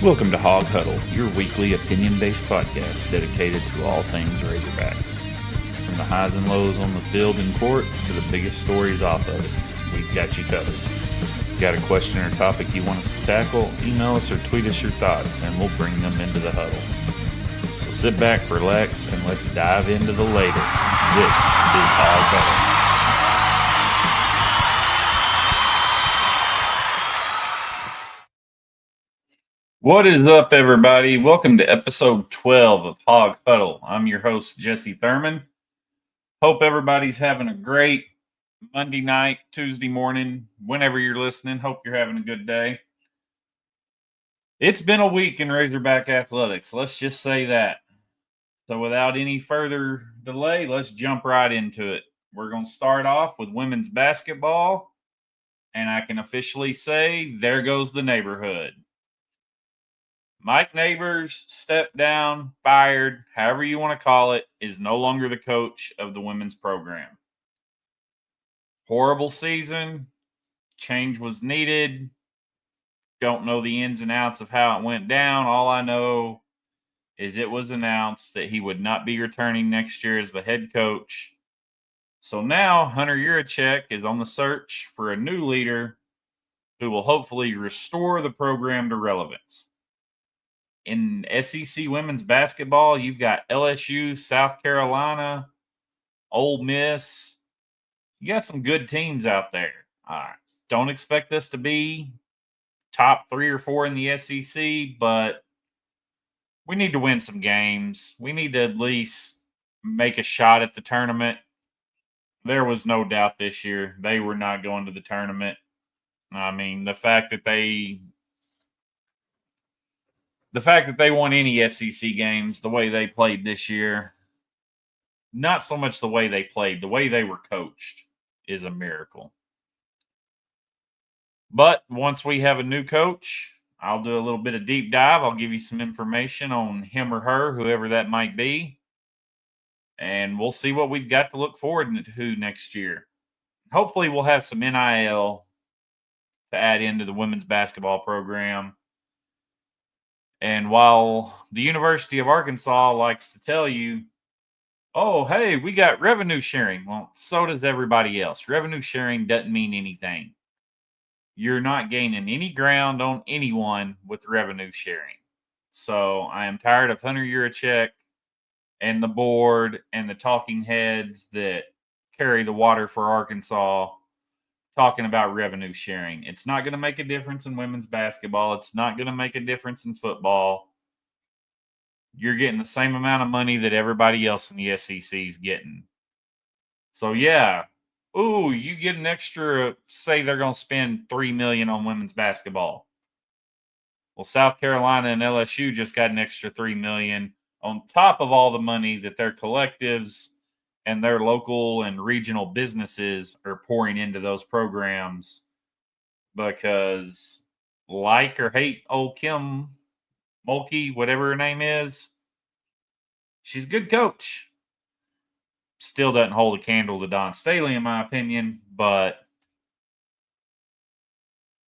Welcome to Hawg Huddle, your weekly opinion-based podcast dedicated to all things Razorbacks. From the highs and lows on the field and court to the biggest stories off of it, we've got you covered. Got a question or topic you want us to tackle? Email us or tweet us your thoughts, and we'll bring them into the huddle. So sit back, relax, and let's dive into the latest. This is Hawg Huddle. What is up, everybody? Welcome to episode 12 of Hawg Huddle. I'm your host, Jesse Thurman. Hope everybody's having a great Monday night, Tuesday morning, whenever you're listening. Hope you're having a good day. It's been a week in Razorback athletics. Let's just say that. So without any further delay, let's jump right into it. We're going to start off with women's basketball. And I can officially say, there goes the neighborhood. Mike Neighbors stepped down, fired, however you want to call it, is no longer the coach of the women's program. Horrible season. Change was needed. Don't know the ins and outs of how it went down. All I know is it was announced that he would not be returning next year as the head coach. So now Hunter Yurachek is on the search for a new leader who will hopefully restore the program to relevance. In SEC women's basketball, you've got LSU, South Carolina, Ole Miss. You got some good teams out there. Don't expect us to be top 3 or 4 in the SEC, but we need to win some games. We need to at least make a shot at the tournament. There was no doubt this year they were not going to the tournament. I mean, the fact that they won any SEC games the way they played this year, not so much the way they played, the way they were coached is a miracle. But once we have a new coach, I'll do a little bit of deep dive. I'll give you some information on him or her, whoever that might be. And we'll see what we've got to look forward to next year. Hopefully we'll have some NIL to add into the women's basketball program. And while the University of Arkansas likes to tell you, oh, hey, we got revenue sharing. Well, so does everybody else. Revenue sharing doesn't mean anything. You're not gaining any ground on anyone with revenue sharing. So I am tired of Hunter Yurachek and the board and the talking heads that carry the water for Arkansas talking about revenue sharing. It's not going to make a difference in women's basketball. It's not going to make a difference in football. You're getting the same amount of money that everybody else in the SEC is getting. So, yeah. Ooh, you get an extra, say they're going to spend $3 million on women's basketball. Well, South Carolina and LSU just got an extra $3 million on top of all the money that their collectives and their local and regional businesses are pouring into those programs because, like or hate old Kim Mulkey, whatever her name is, she's a good coach. Still doesn't hold a candle to Don Staley, in my opinion, but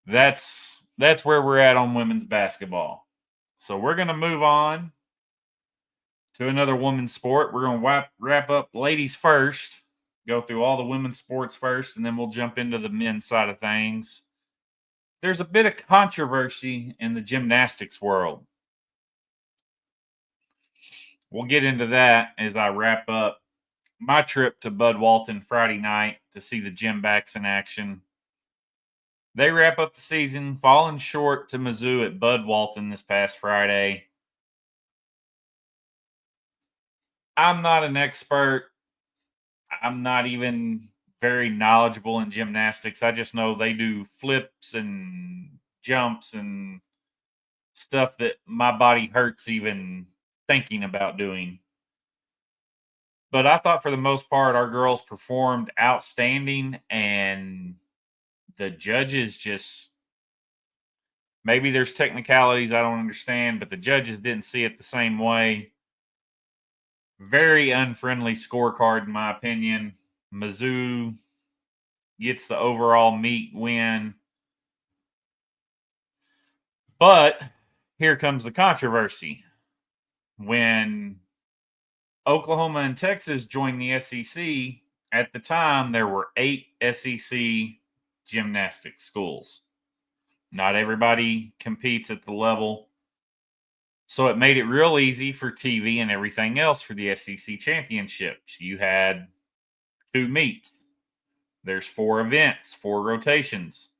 that's where we're at on women's basketball. So we're going to move on to another women's sport. We're going to wrap up ladies first, go through all the women's sports first, and then we'll jump into the men's side of things. There's a bit of controversy in the gymnastics world. We'll get into that as I wrap up my trip to Bud Walton Friday night to see the GymBacks in action. They wrap up the season, falling short to Mizzou at Bud Walton this past Friday. I'm not an expert. I'm not even very knowledgeable in gymnastics. I just know they do flips and jumps and stuff that my body hurts even thinking about doing. But I thought for the most part, our girls performed outstanding, and the judges just, maybe there's technicalities I don't understand, but the judges didn't see it the same way. Very unfriendly scorecard, in my opinion. Mizzou gets the overall meet win. But here comes the controversy. When Oklahoma and Texas joined the SEC, at the time there were 8 SEC gymnastics schools. Not everybody competes at the level. So it made it real easy for TV and everything else for the SEC championships. You had 2 meets. There's 4 events, 4 rotations.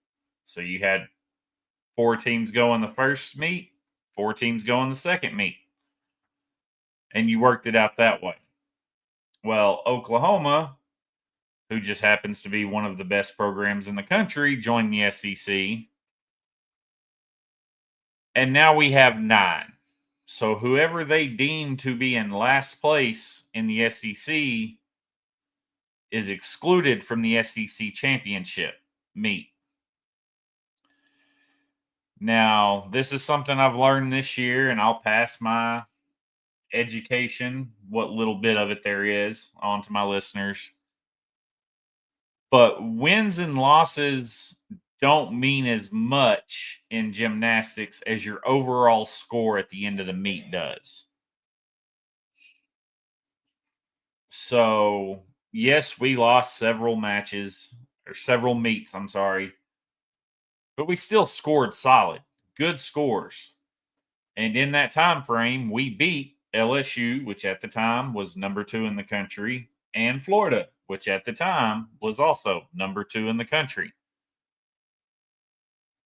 So you had 4 teams go in the first meet, 4 teams go in the second meet. And you worked it out that way. Well, Oklahoma, who just happens to be one of the best programs in the country, joined the SEC. And now we have 9. So whoever they deem to be in last place in the SEC is excluded from the SEC championship meet. Now, this is something I've learned this year, and I'll pass my education, what little bit of it there is, on to my listeners. But wins and losses don't mean as much in gymnastics as your overall score at the end of the meet does. So, yes, we lost several matches or several meets, I'm sorry, but we still scored solid, good scores. And in that time frame, we beat LSU, which at the time was number 2 in the country, and Florida, which at the time was also number 2 in the country.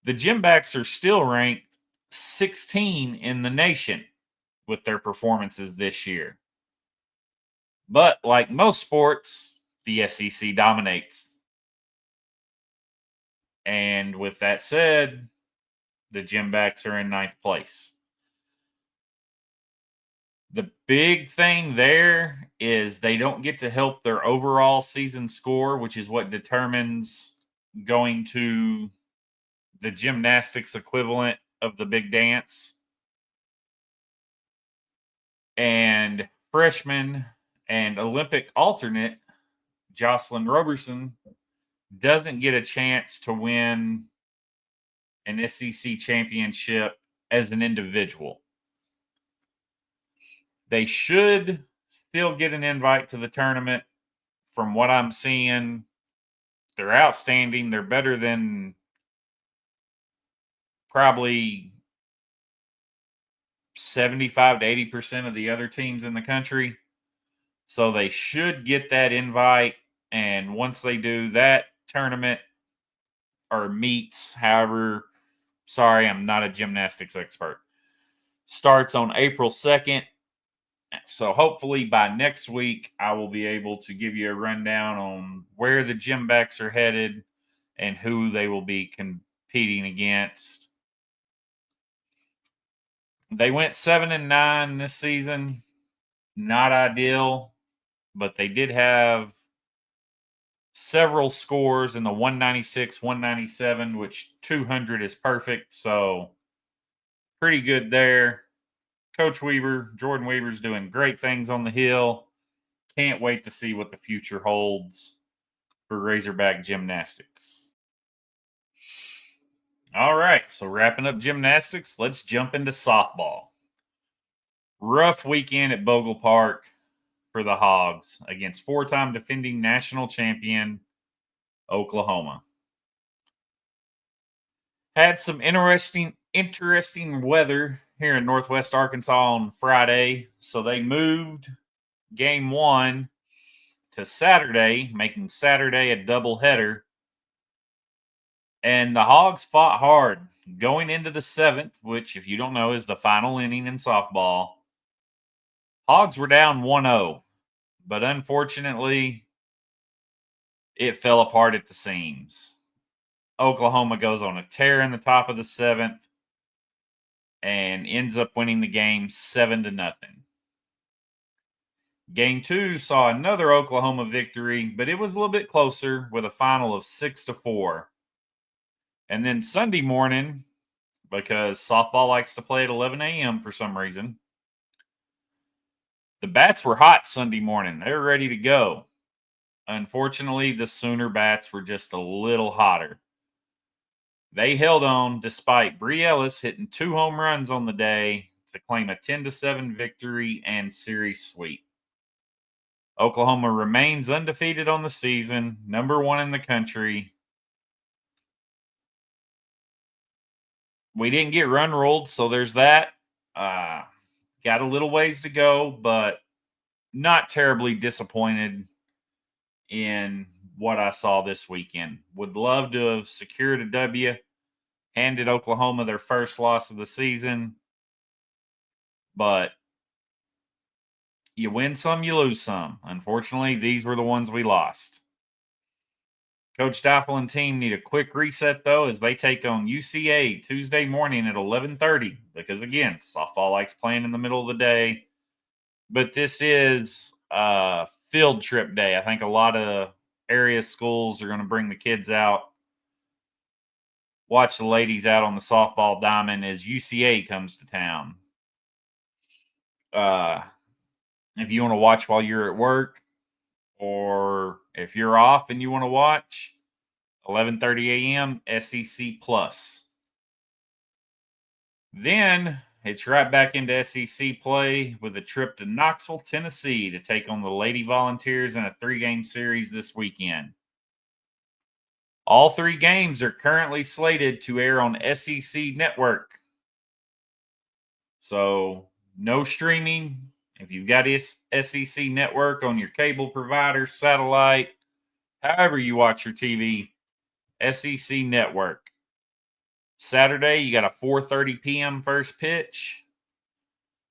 The GymBacks are still ranked 16 in the nation with their performances this year. But like most sports, the SEC dominates. And with that said, the GymBacks are in 9th place. The big thing there is they don't get to help their overall season score, which is what determines going to the gymnastics equivalent of the big dance. And freshman and Olympic alternate Jocelyn Roberson doesn't get a chance to win an SEC championship as an individual. They should still get an invite to the tournament. From what I'm seeing, they're outstanding. They're better than probably 75 to 80% of the other teams in the country. So they should get that invite. And once they do, that tournament or meets, however, sorry, I'm not a gymnastics expert, starts on April 2nd. So hopefully by next week, I will be able to give you a rundown on where the GymBacks are headed and who they will be competing against. They went 7-9 this season. Not ideal, but they did have several scores in the 196, 197, which 200 is perfect. So pretty good there. Coach Weaver, Jordan Weaver's doing great things on the hill. Can't wait to see what the future holds for Razorback gymnastics. All right, so wrapping up gymnastics, let's jump into softball. Rough weekend at Bogle Park for the Hogs against 4-time defending national champion Oklahoma. Had some interesting weather here in Northwest Arkansas on Friday, so they moved game 1 to Saturday, making Saturday a doubleheader. And the Hogs fought hard going into the 7th, which, if you don't know, is the final inning in softball. Hogs were down 1-0, but unfortunately, it fell apart at the seams. Oklahoma goes on a tear in the top of the 7th and ends up winning the game 7-0. Game 2 saw another Oklahoma victory, but it was a little bit closer with a final of 6-4. And then Sunday morning, because softball likes to play at 11 a.m. for some reason, the bats were hot Sunday morning. They were ready to go. Unfortunately, the Sooner bats were just a little hotter. They held on despite Bree Ellis hitting 2 home runs on the day to claim a 10-7 victory and series sweep. Oklahoma remains undefeated on the season, number 1 in the country. We didn't get run ruled, so there's that. Got a little ways to go, but not terribly disappointed in what I saw this weekend. Would love to have secured a W, handed Oklahoma their first loss of the season, but you win some, you lose some. Unfortunately, these were the ones we lost. Coach Stoffel and team need a quick reset, though, as they take on UCA Tuesday morning at 11:30. Because, again, softball likes playing in the middle of the day. But this is field trip day. I think a lot of area schools are going to bring the kids out, watch the ladies out on the softball diamond as UCA comes to town. If you want to watch while you're at work, or if you're off and you want to watch, 11:30 a.m. SEC Plus. Then it's right back into SEC play with a trip to Knoxville, Tennessee to take on the Lady Volunteers in a 3-game series this weekend. All 3 games are currently slated to air on SEC Network. So no streaming. If you've got SEC Network on your cable provider, satellite, however you watch your TV, SEC Network. Saturday, you got a 4:30 p.m. first pitch.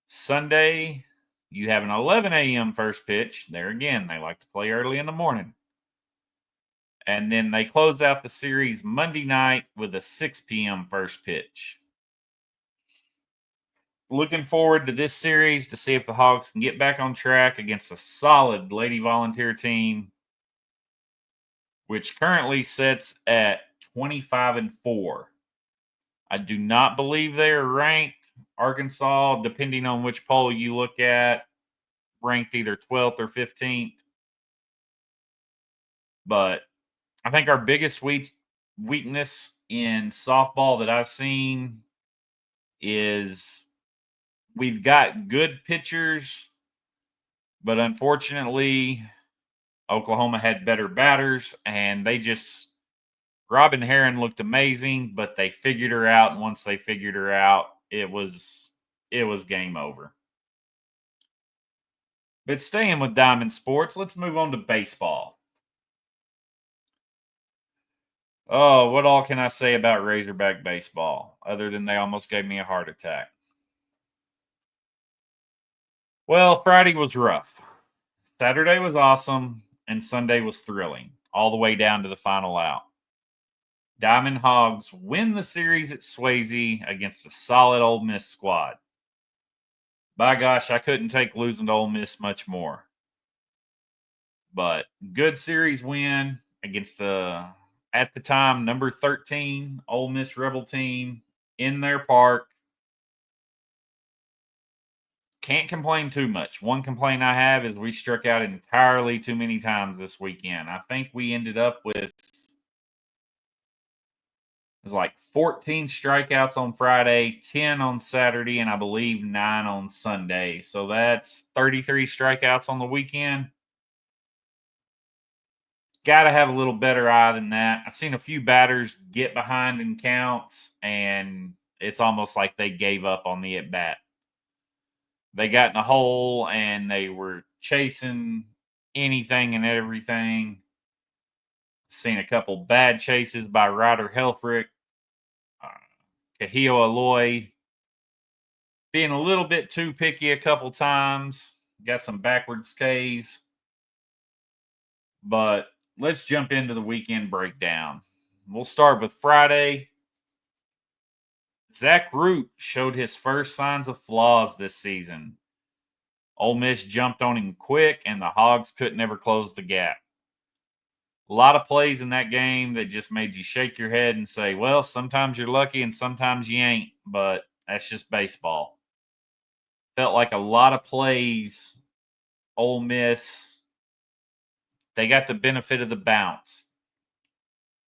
Sunday, you have an 11 a.m. first pitch. There again, they like to play early in the morning. And then they close out the series Monday night with a 6 p.m. first pitch. Looking forward to this series to see if the Hogs can get back on track against a solid Lady Volunteer team, which currently sits at 25-4. I do not believe they are ranked. Arkansas, depending on which poll you look at, ranked either 12th or 15th. But I think our biggest weakness in softball that I've seen is we've got good pitchers, but unfortunately, Oklahoma had better batters, and Robin Herron looked amazing, but they figured her out, and once they figured her out, it was game over. But staying with Diamond Sports, let's move on to baseball. Oh, what all can I say about Razorback baseball other than they almost gave me a heart attack? Well, Friday was rough. Saturday was awesome, and Sunday was thrilling, all the way down to the final out. Diamond Hogs win the series at Swayze against a solid Ole Miss squad. By gosh, I couldn't take losing to Ole Miss much more. But good series win against at the time, number 13 Ole Miss Rebel team in their park. Can't complain too much. One complaint I have is we struck out entirely too many times this weekend. I think we ended up with like 14 strikeouts on Friday, 10 on Saturday, and I believe 9 on Sunday. So that's 33 strikeouts on the weekend. Got to have a little better eye than that. I've seen a few batters get behind in counts, and it's almost like they gave up on the at bat. They got in a hole, and they were chasing anything and everything. Seen a couple bad chases by Ryder Helfrich. Kahio Aloy being a little bit too picky a couple times. Got some backwards Ks. But let's jump into the weekend breakdown. We'll start with Friday. Zach Root showed his first signs of flaws this season. Ole Miss jumped on him quick, and the Hogs couldn't ever close the gap. A lot of plays in that game that just made you shake your head and say, well, sometimes you're lucky and sometimes you ain't, but that's just baseball. Felt like a lot of plays, Ole Miss, they got the benefit of the bounce.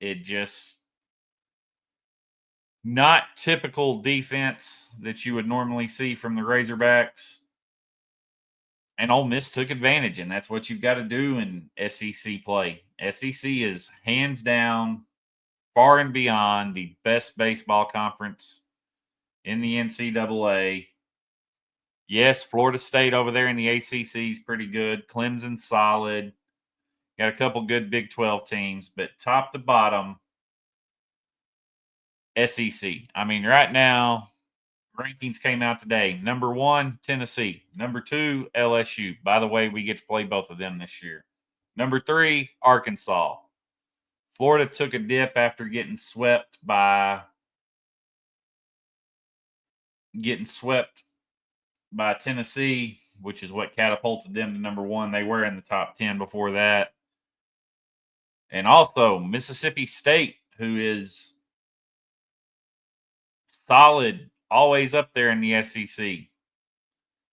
It just Not typical defense that you would normally see from the Razorbacks. And Ole Miss took advantage, and that's what you've got to do in SEC play. SEC is hands down, far and beyond the best baseball conference in the NCAA. Yes, Florida State over there in the ACC is pretty good. Clemson's solid. Got a couple good Big 12 teams, but top to bottom, SEC. I mean, right now, rankings came out today. Number 1, Tennessee. Number 2, LSU. By the way, we get to play both of them this year. Number 3, Arkansas. Florida took a dip after getting swept by Tennessee, which is what catapulted them to number 1. They were in the top 10 before that. And also Mississippi State, who is solid, always up there in the SEC.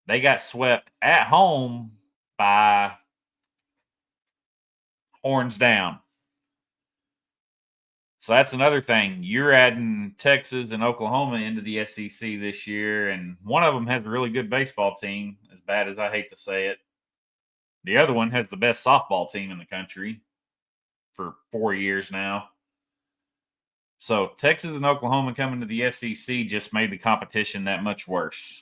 They got swept at home by horns down. So that's another thing. You're adding Texas and Oklahoma into the SEC this year, and one of them has a really good baseball team, as bad as I hate to say it. The other one has the best softball team in the country for 4 years now. So Texas and Oklahoma coming to the SEC just made the competition that much worse.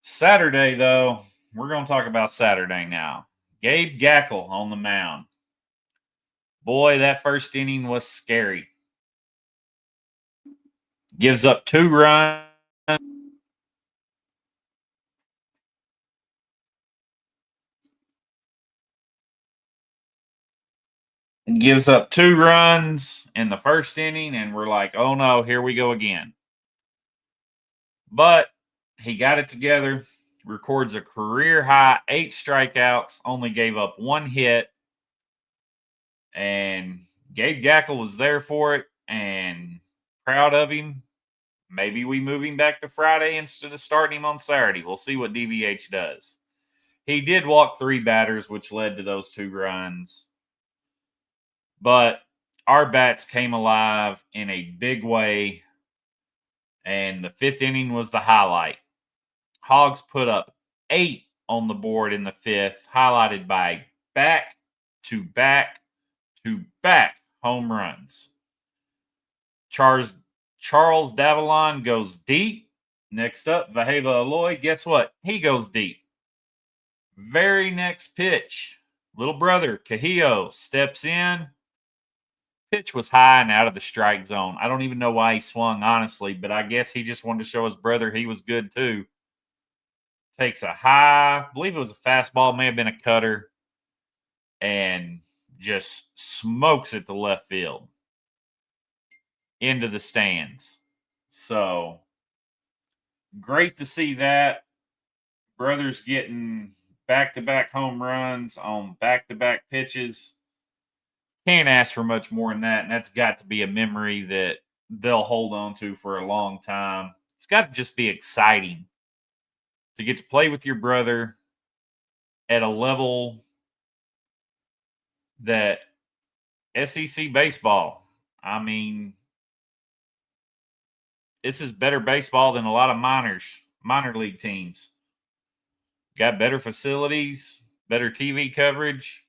Saturday, though, we're going to talk about Saturday now. Gabe Gackle on the mound. Boy, that first inning was scary. Gives up 2 runs. Gives up 2 runs in the first inning, and we're like, oh no, here we go again. But he got it together, records a career high 8 strikeouts, only gave up 1 hit, and Gabe Gackle was there for it and proud of him. Maybe we move him back to Friday instead of starting him on Saturday. We'll see what DVH does. He did walk 3 batters, which led to those 2 runs. But our bats came alive in a big way, and the 5th inning was the highlight. Hogs put up 8 on the board in the 5th, highlighted by back-to-back home runs. Charles Davalon goes deep. Next up, Vaheva Aloy. Guess what? He goes deep. Very next pitch, little brother Cahillo steps in. Pitch was high and out of the strike zone. I don't even know why he swung, honestly, but I guess he just wanted to show his brother he was good too. Takes a high, I believe it was a fastball, may have been a cutter, and just smokes it to left field into the stands. So great to see that. Brothers getting back-to-back home runs on back-to-back pitches. Can't ask for much more than that, and that's got to be a memory that they'll hold on to for a long time. It's got to just be exciting to get to play with your brother at a level that SEC baseball, I mean, this is better baseball than a lot of minor league teams. Got better facilities, better TV coverage.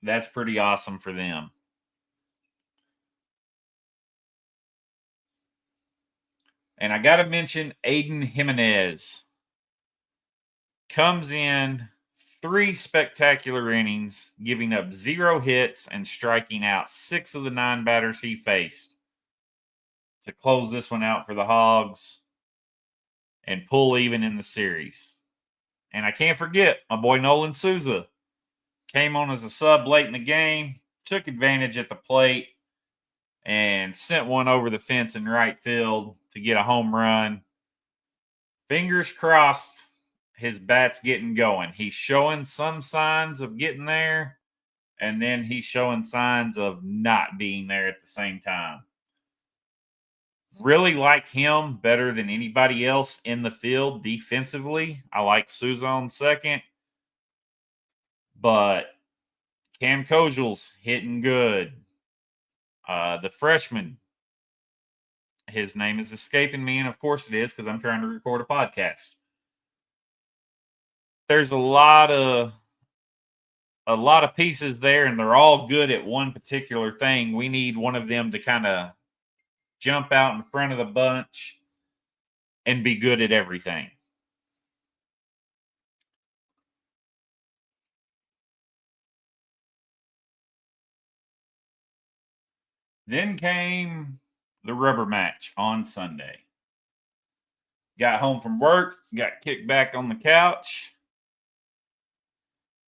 That's pretty awesome for them. And I got to mention Aiden Jimenez. Comes in 3 spectacular innings, giving up 0 hits and striking out 6 of the 9 batters he faced to close this one out for the Hogs and pull even in the series. And I can't forget my boy Nolan Souza. Came on as a sub late in the game, took advantage at the plate, and sent one over the fence in right field to get a home run. Fingers crossed his bat's getting going. He's showing some signs of getting there, and then he's showing signs of not being there at the same time. Really like him better than anybody else in the field defensively. I like Souza on second, but Cam Kojal's hitting good. The freshman, his name is escaping me, and of course it is because I'm trying to record a podcast. There's a lot of pieces there, and they're all good at one particular thing. We need one of them to kind of jump out in front of the bunch and be good at everything. Then came the rubber match on Sunday. Got home from work, got kicked back on the couch,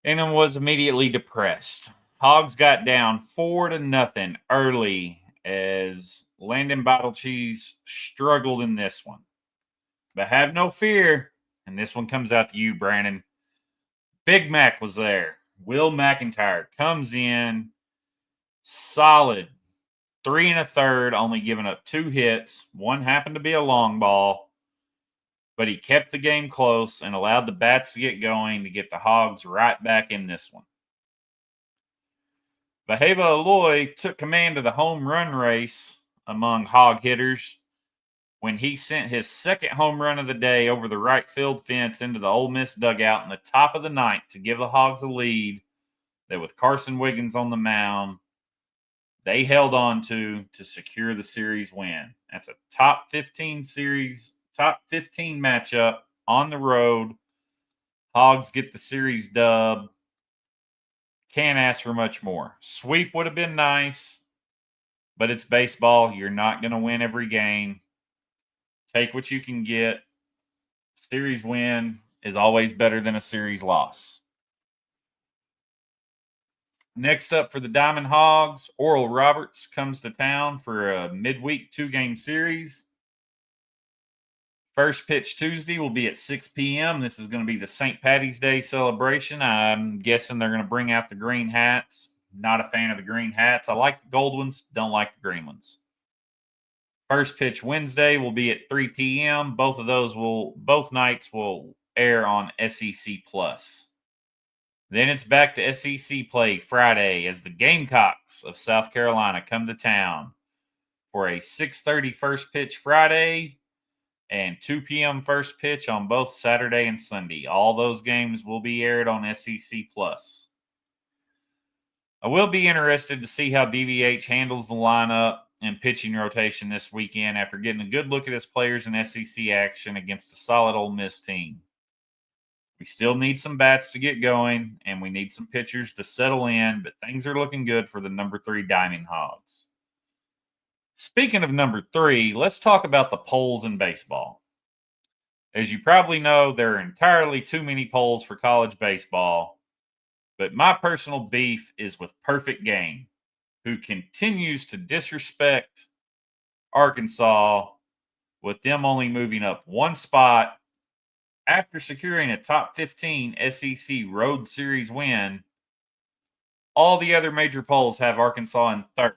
and I was immediately depressed. Hogs got down 4-0 early as Landon Bottle Cheese struggled in this one. But have no fear, and this one comes out to you, Brandon. Big Mac was there. Will McIntyre comes in solid 3 1/3, only giving up 2 hits. One happened to be a long ball, but he kept the game close and allowed the bats to get going to get the Hogs right back in this one. Vaheva Aloy took command of the home run race among hog hitters when he sent his second home run of the day over the right field fence into the Ole Miss dugout in the top of the ninth to give the Hogs a lead that, with Carson Wiggins on the mound, they held on to secure the series win. That's a top 15 matchup on the road. Hogs get the series dub. Can't ask for much more. Sweep would have been nice, but it's baseball. You're not going to win every game. Take what you can get. Series win is always better than a series loss. Next up for the Diamond Hogs, Oral Roberts comes to town for a midweek 2-game series. First pitch Tuesday will be at 6 p.m. This is going to be the St. Patty's Day celebration. I'm guessing they're going to bring out the green hats. Not a fan of the green hats. I like the gold ones, don't like the green ones. First pitch Wednesday will be at 3 p.m. Both nights will air on SEC Plus. Then it's back to SEC play Friday as the Gamecocks of South Carolina come to town for a 6:30 first pitch Friday and 2 p.m. first pitch on both Saturday and Sunday. All those games will be aired on SEC Plus. I will be interested to see how BBH handles the lineup and pitching rotation this weekend after getting a good look at his players in SEC action against a solid Ole Miss team. We still need some bats to get going, and we need some pitchers to settle in, but things are looking good for the number 3 Diamond Hogs. Speaking of number 3, let's talk about the polls in baseball. As you probably know, there are entirely too many polls for college baseball, but my personal beef is with Perfect Game, who continues to disrespect Arkansas with them only moving up one spot after securing a top 15 SEC Road Series win. All the other major polls have Arkansas in third.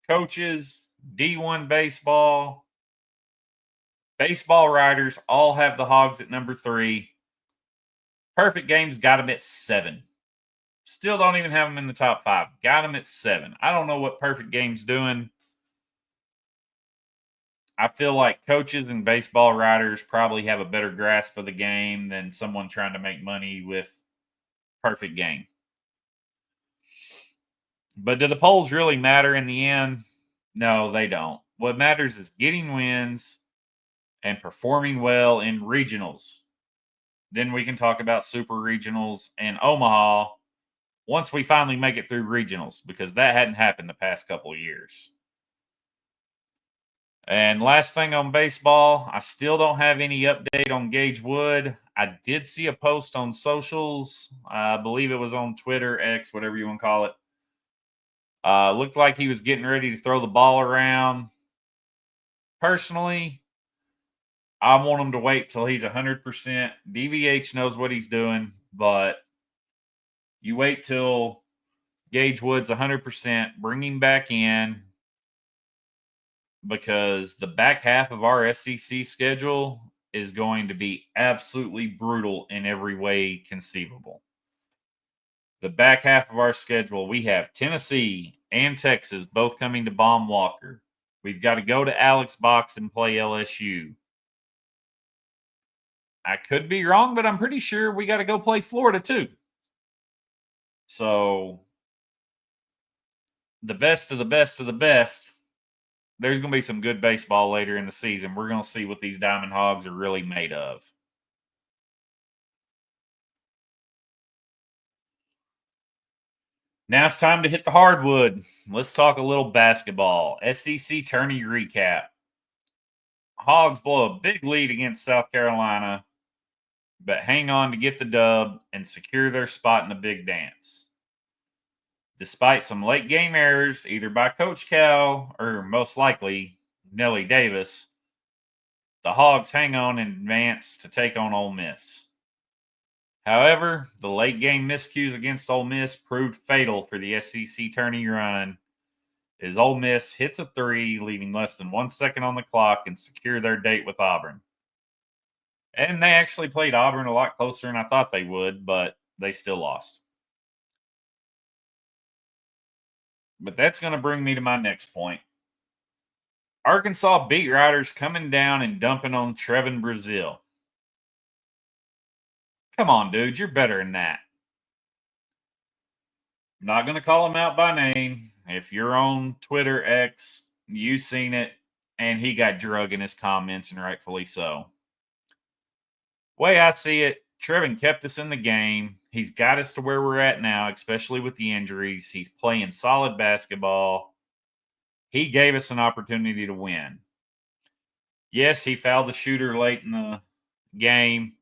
Coaches, D1 baseball writers all have the Hogs at number 3. Perfect Game's got them at 7. Still don't even have them in the top 5. Got them at 7. I don't know what Perfect Game's doing. I feel like coaches and baseball writers probably have a better grasp of the game than someone trying to make money with Perfect Game. But do the polls really matter in the end? No, they don't. What matters is getting wins and performing well in regionals. Then we can talk about super regionals and Omaha once we finally make it through regionals, because that hadn't happened the past couple of years. And last thing on baseball, I still don't have any update on Gage Wood. I did see a post on socials. I believe it was on Twitter, X, whatever you want to call it. Looked like he was getting ready to throw the ball around. Personally, I want him to wait till he's 100%. DVH knows what he's doing, but you wait till Gage Wood's 100%, bring him back in, because the back half of our SEC schedule is going to be absolutely brutal in every way conceivable. The back half of our schedule, we have Tennessee and Texas both coming to Baum Walker. We've got to go to Alex Box and play LSU. I could be wrong, but I'm pretty sure we got to go play Florida too. So, the best of the best of the best. There's going to be some good baseball later in the season. We're going to see what these Diamond Hogs are really made of. Now it's time to hit the hardwood. Let's talk a little basketball. SEC tourney recap. Hogs blow a big lead against South Carolina, but hang on to get the dub and secure their spot in the big dance. Despite some late game errors, either by Coach Cal or most likely Nellie Davis, the Hogs hang on and advance to take on Ole Miss. However, the late game miscues against Ole Miss proved fatal for the SEC tourney run as Ole Miss hits a three, leaving less than 1 second on the clock and secure their date with Auburn. And they actually played Auburn a lot closer than I thought they would, but they still lost. But that's going to bring me to my next point. Arkansas beat writers coming down and dumping on Trevin Brazil. Come on, dude, you're better than that. I'm not going to call him out by name. If you're on Twitter X, you've seen it, and he got drug in his comments, and rightfully so. Way I see it, Trevin kept us in the game. He's got us to where we're at now, especially with the injuries. He's playing solid basketball. He gave us an opportunity to win. Yes, he fouled the shooter late in the game.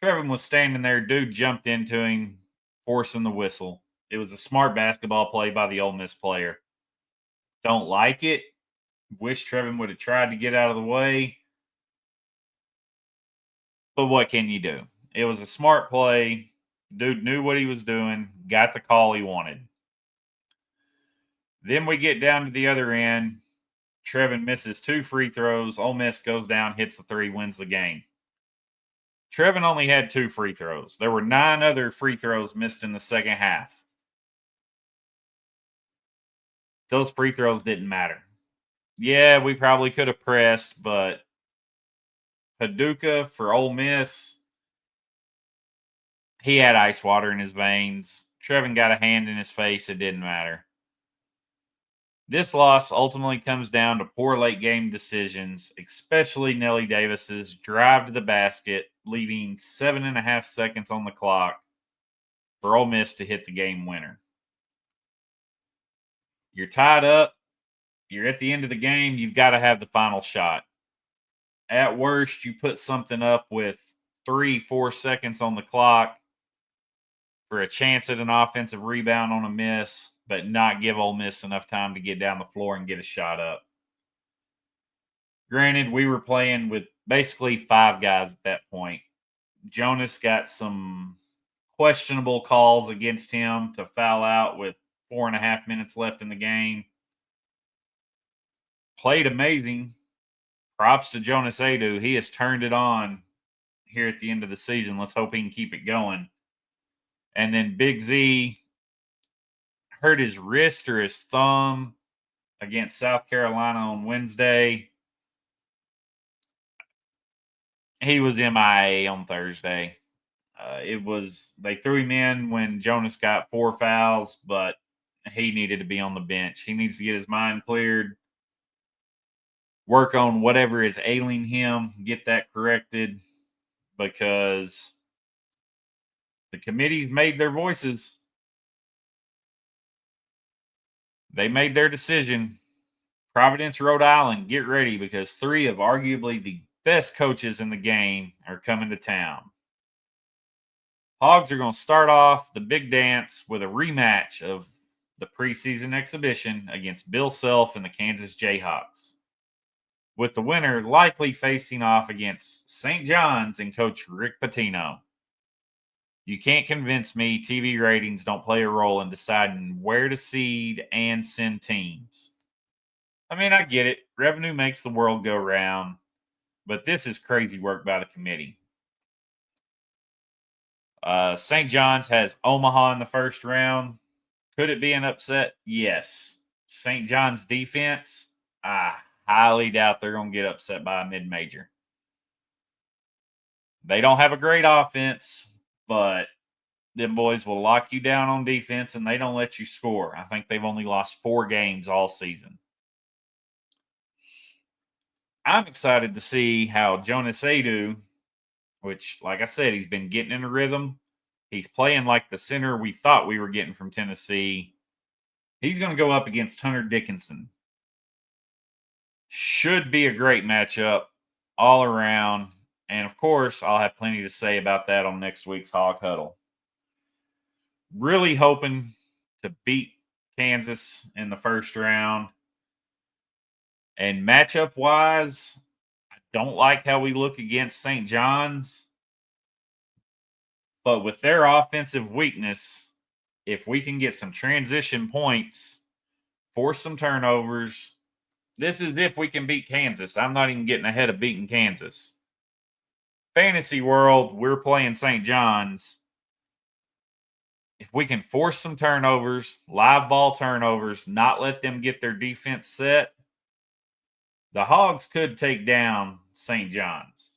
Trevin was standing there. Dude jumped into him, forcing the whistle. It was a smart basketball play by the Ole Miss player. Don't like it. Wish Trevin would have tried to get out of the way. But what can you do? It was a smart play. Dude knew what he was doing, got the call he wanted. Then we get down to the other end. Trevin misses 2 free throws. Ole Miss goes down, hits the three, wins the game. Trevin only had 2 free throws. There were 9 other free throws missed in the second half. Those free throws didn't matter. Yeah, we probably could have pressed, but Paducah for Ole Miss, he had ice water in his veins. Trevin got a hand in his face. It didn't matter. This loss ultimately comes down to poor late game decisions, especially Nellie Davis's drive to the basket, leaving 7.5 seconds on the clock for Ole Miss to hit the game winner. You're tied up. You're at the end of the game. You've got to have the final shot. At worst, you put something up with 3-4 seconds on the clock for a chance at an offensive rebound on a miss, but not give Ole Miss enough time to get down the floor and get a shot up. Granted, we were playing with basically 5 guys at that point. Jonas got some questionable calls against him to foul out with 4.5 minutes left in the game. Played amazing. Props to Jonas Adu. He has turned it on here at the end of the season. Let's hope he can keep it going. And then Big Z hurt his wrist or his thumb against South Carolina on Wednesday. He was MIA on Thursday. They threw him in when Jonas got 4 fouls, but he needed to be on the bench. He needs to get his mind cleared, work on whatever is ailing him, get that corrected, because the committee's made their voices. They made their decision. Providence, Rhode Island, get ready because 3 of arguably the best coaches in the game are coming to town. Hogs are going to start off the big dance with a rematch of the preseason exhibition against Bill Self and the Kansas Jayhawks, with the winner likely facing off against St. John's and Coach Rick Pitino. You can't convince me TV ratings don't play a role in deciding where to seed and send teams. I mean, I get it. Revenue makes the world go round, but this is crazy work by the committee. St. John's has Omaha in the first round. Could it be an upset? Yes. St. John's defense, I highly doubt they're going to get upset by a mid-major. They don't have a great offense, but them boys will lock you down on defense, and they don't let you score. I think they've only lost 4 games all season. I'm excited to see how Jonas Adu, which, like I said, he's been getting in a rhythm. He's playing like the center we thought we were getting from Tennessee. He's going to go up against Hunter Dickinson. Should be a great matchup all around. And, of course, I'll have plenty to say about that on next week's Hawg Huddle. Really hoping to beat Kansas in the first round. And matchup-wise, I don't like how we look against St. John's. But with their offensive weakness, if we can get some transition points, force some turnovers, this is if we can beat Kansas. I'm not even getting ahead of beating Kansas. Fantasy world, we're playing St. John's. If we can force some turnovers, live ball turnovers, not let them get their defense set, the Hogs could take down St. John's.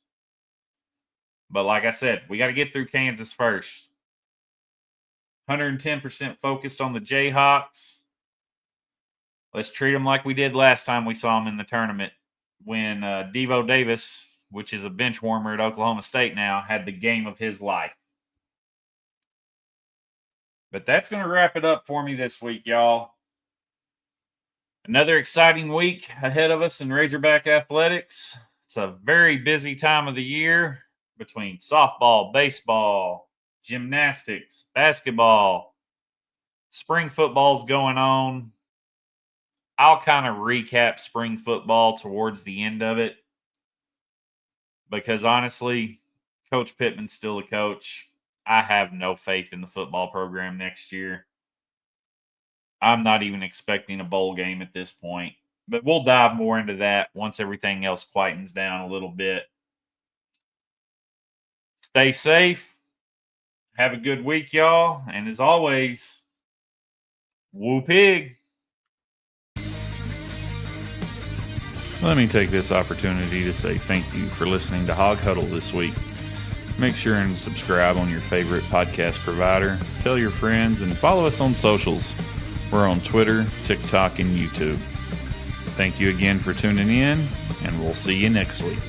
But like I said, we got to get through Kansas first. 110% focused on the Jayhawks. Let's treat them like we did last time we saw them in the tournament when Devo Davis, which is a bench warmer at Oklahoma State now, had the game of his life. But that's going to wrap it up for me this week, y'all. Another exciting week ahead of us in Razorback athletics. It's a very busy time of the year between softball, baseball, gymnastics, basketball. Spring football's going on. I'll kind of recap spring football towards the end of it because honestly, Coach Pittman's still a coach. I have no faith in the football program next year. I'm not even expecting a bowl game at this point, but we'll dive more into that once everything else quietens down a little bit. Stay safe. Have a good week, y'all. And as always, woo pig. Let me take this opportunity to say thank you for listening to Hawg Huddle this week. Make sure and subscribe on your favorite podcast provider. Tell your friends and follow us on socials. We're on Twitter, TikTok, and YouTube. Thank you again for tuning in, and we'll see you next week.